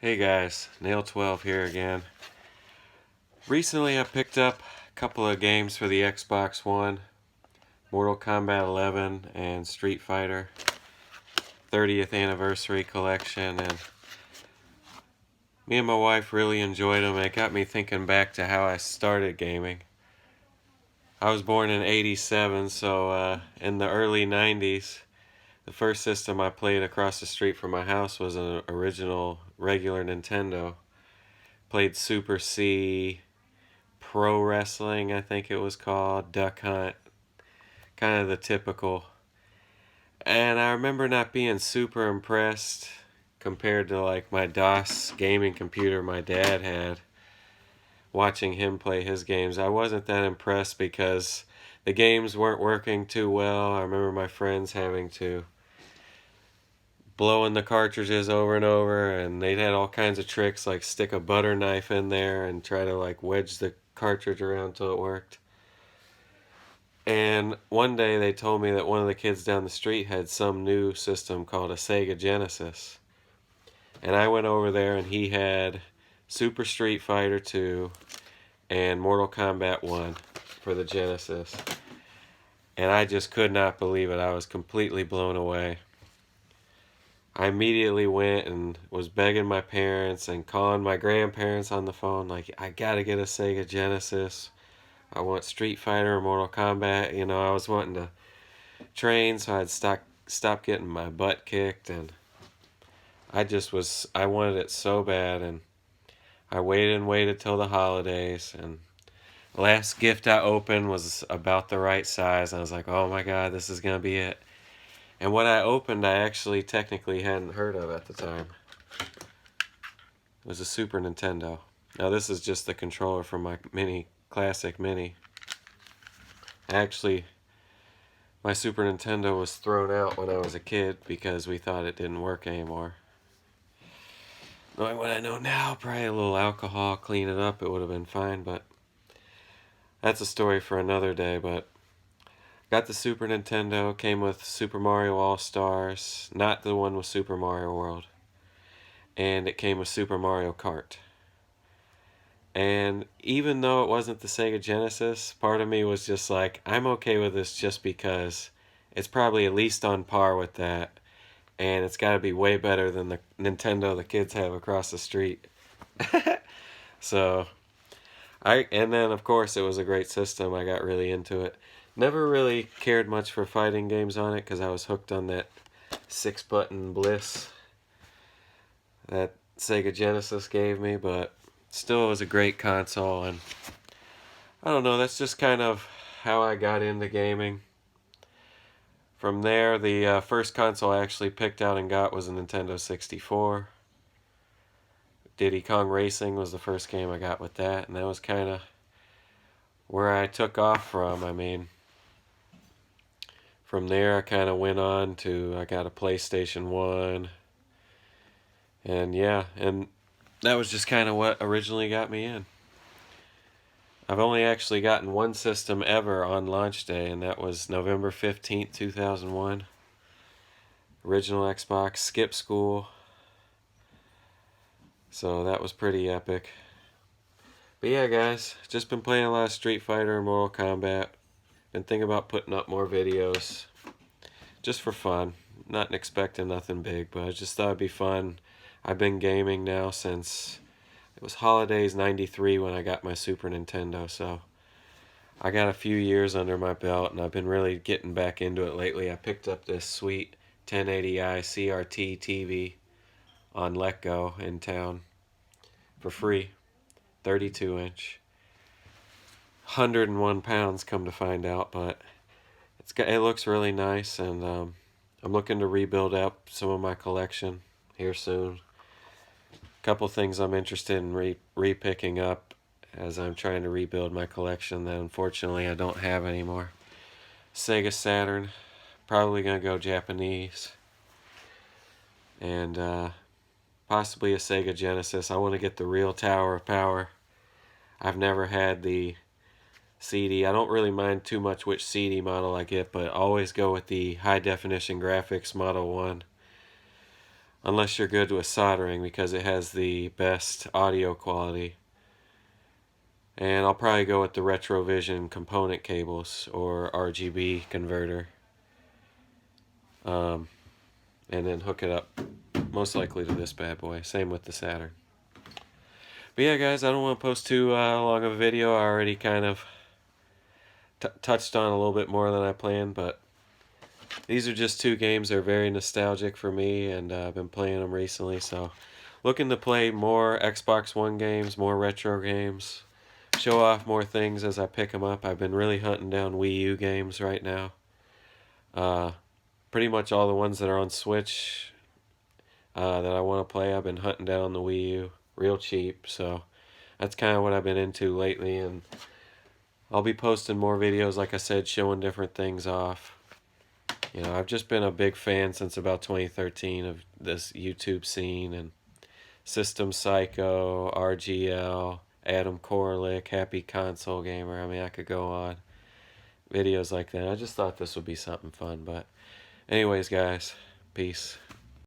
Hey guys, Nail12 here again. Recently I picked up a couple of games for the Xbox One, Mortal Kombat 11 and Street Fighter 30th Anniversary Collection, and me and my wife really enjoyed them. It got me thinking back to how I started gaming. I was born in '87, so in the early '90s, the first system I played across the street from my house was an original regular Nintendo. Played Super C, Pro Wrestling, I think it was called, Duck Hunt, kind of the typical. And I remember not being super impressed compared to like my DOS gaming computer my dad had. Watching him play his games, I wasn't that impressed because the games weren't working too well. I remember my friends having to blowing the cartridges over and over, and they'd had all kinds of tricks like stick a butter knife in there and try to like wedge the cartridge around till it worked. And one day they told me that one of the kids down the street had some new system called a Sega Genesis. And I went over there and he had Super Street Fighter 2 and Mortal Kombat 1 for the Genesis. And I just could not believe it. I was completely blown away. I immediately went and was begging my parents and calling my grandparents on the phone like, I gotta get a Sega Genesis. I want Street Fighter or Mortal Kombat. You know, I was wanting to train, so I'd stop getting my butt kicked, and I wanted it so bad, and I waited and waited till the holidays, and the last gift I opened was about the right size. I was like, oh my god, this is gonna be it. And what I opened, I actually technically hadn't heard of at the time. It was a Super Nintendo. Now this is just the controller from my classic mini. Actually, my Super Nintendo was thrown out when I was a kid because we thought it didn't work anymore. Knowing what I know now, probably a little alcohol, clean it up, it would have been fine, but that's a story for another day. But got the Super Nintendo, came with Super Mario All-Stars, not the one with Super Mario World, and it came with Super Mario Kart. And even though it wasn't the Sega Genesis, part of me was just like, I'm okay with this just because it's probably at least on par with that. And it's got to be way better than the Nintendo the kids have across the street. So, and then of course it was a great system. I got really into it. Never really cared much for fighting games on it because I was hooked on that 6-button bliss that Sega Genesis gave me, but still, it was a great console, and I don't know, that's just kind of how I got into gaming. From there, the first console I actually picked out and got was a Nintendo 64. Diddy Kong Racing was the first game I got with that, and that was kind of where I took off from. I mean, from there I kind of went on to, I got a PlayStation 1, and yeah, and that was just kind of what originally got me in. I've only actually gotten one system ever on launch day, and that was November 15th, 2001. Original Xbox, skip school. So that was pretty epic. But yeah, guys, just been playing a lot of Street Fighter and Mortal Kombat. Been thinking about putting up more videos. Just for fun. Not expecting nothing big, but I just thought it'd be fun. I've been gaming now since it was holidays '93 when I got my Super Nintendo, so I got a few years under my belt, and I've been really getting back into it lately. I picked up this sweet 1080i CRT TV on Let Go in town for free, 32-inch, 101 pounds come to find out, but it looks really nice, and I'm looking to rebuild up some of my collection here soon. Couple things I'm interested in re-picking up as I'm trying to rebuild my collection that unfortunately I don't have anymore. Sega Saturn, probably gonna go Japanese, and possibly a Sega Genesis. I want to get the real Tower of Power. I've never had the CD. I don't really mind too much which CD model I get, but always go with the high definition graphics Model 1. unless you're good with soldering, because it has the best audio quality. And I'll probably go with the Retrovision component cables or RGB converter, and then hook it up most likely to this bad boy. Same with the Saturn. But yeah, guys, I don't want to post too long of a video. I already kind of touched on a little bit more than I planned, but these are just two games that are very nostalgic for me, and I've been playing them recently, so looking to play more Xbox One games, more retro games, show off more things as I pick them up. I've been really hunting down Wii U games right now. Pretty much all the ones that are on Switch that I want to play, I've been hunting down the Wii U real cheap, so that's kind of what I've been into lately, and I'll be posting more videos, like I said, showing different things off. You know, I've just been a big fan since about 2013 of this YouTube scene, and System Psycho, RGL, Adam Korlick, Happy Console Gamer. I mean, I could go on. Videos like that. I just thought this would be something fun. But anyways, guys, peace.